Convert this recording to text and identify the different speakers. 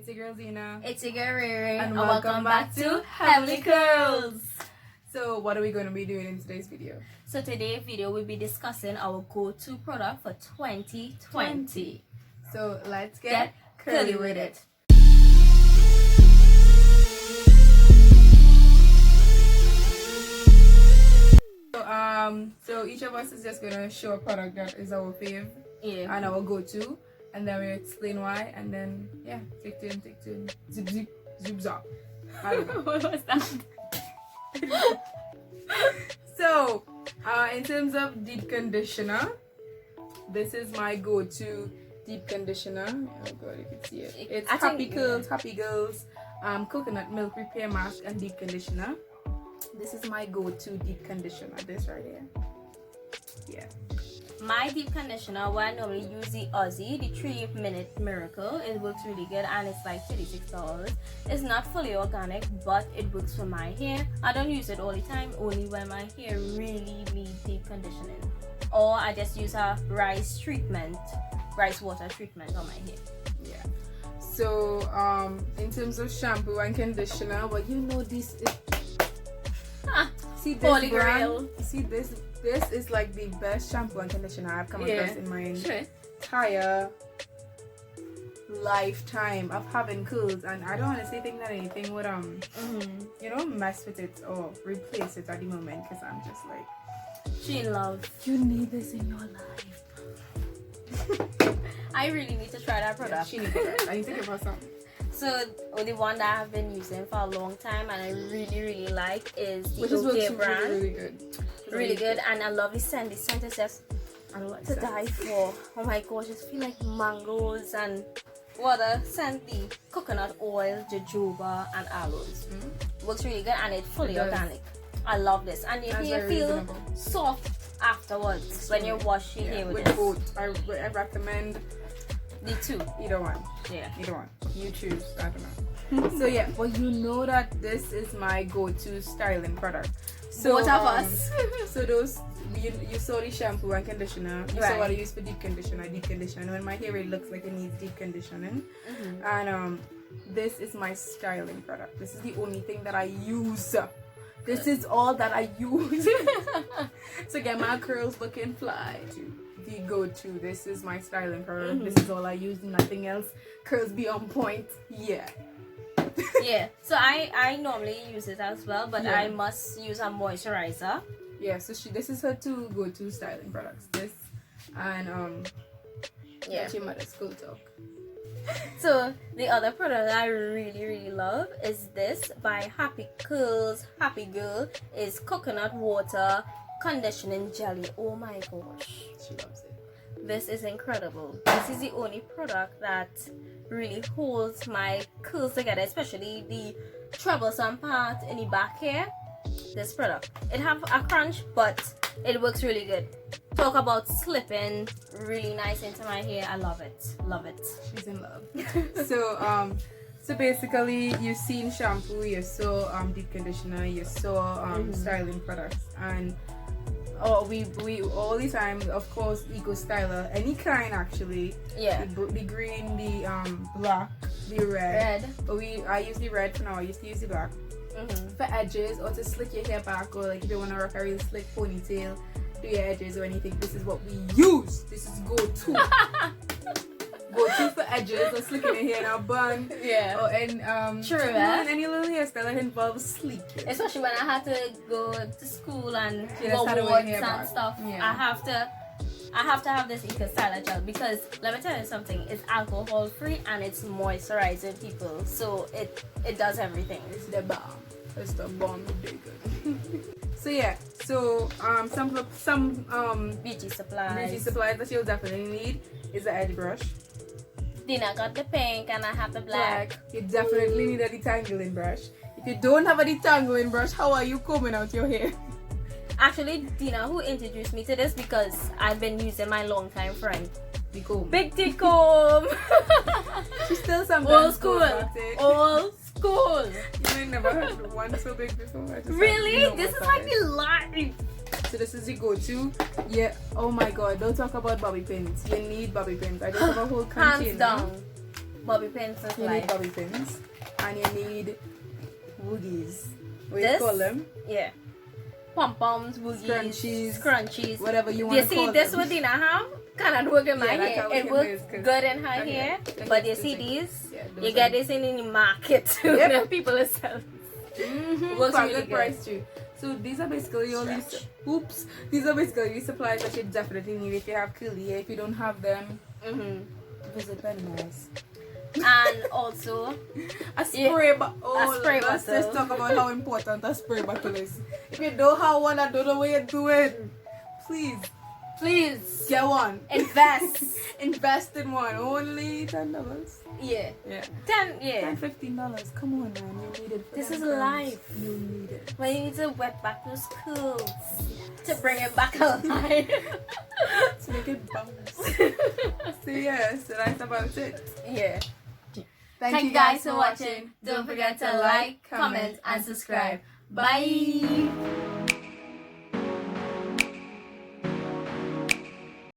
Speaker 1: It's your girl Zena.
Speaker 2: It's your girl Riri.
Speaker 1: And welcome back to Heavenly Curls. So what are we going to be doing in today's video?
Speaker 2: So today's video we'll be discussing our go-to product for 2020.
Speaker 1: So let's get curly with it. So each of us is just going to show a product that is our fave and our go-to, and then we explain why, and then take turn, zip zip zip zop. I don't know.
Speaker 2: What was that?
Speaker 1: So in terms of deep conditioner, this is my go-to deep conditioner. Oh god, you can see it. It's Happy Curls, Happy Girls coconut milk repair mask and deep conditioner. This is my go-to deep conditioner, this right here. Yeah.
Speaker 2: My deep conditioner, well, I normally use the Aussie, the 3-minute miracle. It works really good and it's like $36. It's not fully organic, but it works for my hair. I don't use it all the time, only when my hair really needs deep conditioning. Or I just use a rice water treatment on my hair.
Speaker 1: Yeah. So in terms of shampoo and conditioner, well, you know this is see this
Speaker 2: Holy
Speaker 1: brand,
Speaker 2: Grail.
Speaker 1: see this is like the best shampoo and conditioner I've come across in my entire lifetime of having curls, and I don't honestly think that anything would you know, mess with it or replace it at the moment, because I'm just like,
Speaker 2: She in love.
Speaker 1: you need this in your life.
Speaker 2: I really need to try that product.
Speaker 1: Yeah, she needs it. I need to give her some.
Speaker 2: So the one that I've been using for a long time and I really like is the
Speaker 1: Shea
Speaker 2: brand.
Speaker 1: Really good.
Speaker 2: Really good, and I love the scent. The scent is just to die for. Oh my gosh, it feels like mangoes and what a scent, the coconut oil, jojoba and aloes. Works really good and it's fully organic. I love this, and your hair feels soft afterwards when you wash your hair with this.
Speaker 1: Both. I recommend
Speaker 2: the two.
Speaker 1: Either one.
Speaker 2: Yeah.
Speaker 1: Either one. You choose. I don't know. So yeah, well, you know that this is my go-to styling product. So
Speaker 2: both of us.
Speaker 1: So those you saw the shampoo and conditioner. You saw what I use for deep conditioner. And when my hair really looks like it needs deep conditioning, and this is my styling product. This is the only thing that I use. This is all that I use to get my curls looking fly. The go-to. This is my styling product. This is all I use, nothing else. Curls be on point. Yeah.
Speaker 2: Yeah. So I normally use it as well, but I must use a moisturizer.
Speaker 1: Yeah. So this is her two go-to styling products. This and your mother's school talk.
Speaker 2: So the other product I really love is this by Happy Curls, Happy Girl. Is coconut water conditioning jelly. Oh my gosh,
Speaker 1: she loves it.
Speaker 2: This is incredible. This is the only product that really holds my curls together, especially the troublesome part in the back here. This product, it have a crunch, but it works really good. Talk about slipping really nice into my hair. I love it.
Speaker 1: She's in love. So basically, you've seen shampoo, you saw deep conditioner, you saw styling products, and we all the time, of course, eco styler, any kind actually. Yeah. The green, the black, the red. But I use the red for now. I used to use the black for edges, or to slick your hair back, or like if you want to rock a real slick ponytail, do your edges or anything. This is what we use. This is go-to. Go-to for edges, or slicking your hair in a bun. Yeah. Or and any little hairstyle that involves sleeking.
Speaker 2: Especially when I had to go to school and go awards and stuff. Yeah. I have to have this eco styler gel, because let me tell you something, it's alcohol free and it's moisturizing people, so it does everything.
Speaker 1: It's the bomb. It's the bomb. So yeah, so some
Speaker 2: beauty supplies
Speaker 1: that you'll definitely need is the edge brush.
Speaker 2: Dina got the pink and I have the black.
Speaker 1: You definitely need a detangling brush. If you don't have a detangling brush, how are you combing out your hair?
Speaker 2: Actually, Dina who introduced me to this, because I've been using my longtime friend.
Speaker 1: The comb.
Speaker 2: Big T comb.
Speaker 1: She's still sometimes
Speaker 2: old school.
Speaker 1: You ain't never heard one so big before.
Speaker 2: Really? This is like the life.
Speaker 1: So this is the go-to. Yeah. Oh my god, don't talk about bobby pins. You need bobby pins. I just have a whole container.
Speaker 2: Hands down. Bobby pins is
Speaker 1: You
Speaker 2: like
Speaker 1: need bobby pins. And you need woogies. What you
Speaker 2: this.
Speaker 1: call them?
Speaker 2: Yeah. Pom-poms, woogies, scrunchies.
Speaker 1: Whatever you
Speaker 2: Do
Speaker 1: want
Speaker 2: you
Speaker 1: to call
Speaker 2: see this
Speaker 1: them.
Speaker 2: what Dina have? Cannot work in my
Speaker 1: Yeah, that
Speaker 2: hair.
Speaker 1: can work
Speaker 2: It
Speaker 1: in
Speaker 2: works
Speaker 1: hers, 'cause-
Speaker 2: good in her
Speaker 1: Okay,
Speaker 2: hair.
Speaker 1: okay,
Speaker 2: But you
Speaker 1: that's
Speaker 2: see
Speaker 1: the thing.
Speaker 2: these?
Speaker 1: Yeah,
Speaker 2: You
Speaker 1: those
Speaker 2: get
Speaker 1: are-
Speaker 2: this in the market.
Speaker 1: Yep.
Speaker 2: People are selling.
Speaker 1: For a
Speaker 2: really
Speaker 1: good
Speaker 2: good.
Speaker 1: price too. So these are basically all these. Oops. These are basically supplies that you definitely need if you have curly hair. If you don't have them, visit Penny's.
Speaker 2: And also
Speaker 1: A spray bottle.
Speaker 2: A spray
Speaker 1: Let's
Speaker 2: bottle.
Speaker 1: just talk about how important a spray bottle is. If you don't have one, I don't know what you're doing. Please get one.
Speaker 2: invest.
Speaker 1: Invest in one. Only $10.
Speaker 2: Yeah.
Speaker 1: Yeah.
Speaker 2: $10.
Speaker 1: $15. Come on, man. You need it. For
Speaker 2: This
Speaker 1: them
Speaker 2: is
Speaker 1: friends.
Speaker 2: life.
Speaker 1: You need it.
Speaker 2: When you need to wet back those curls to bring it back alive.
Speaker 1: To make it bounce. So yeah, so that's about it.
Speaker 2: Yeah.
Speaker 1: Thank
Speaker 2: you guys for watching. Don't forget to like, comment, and subscribe. Bye.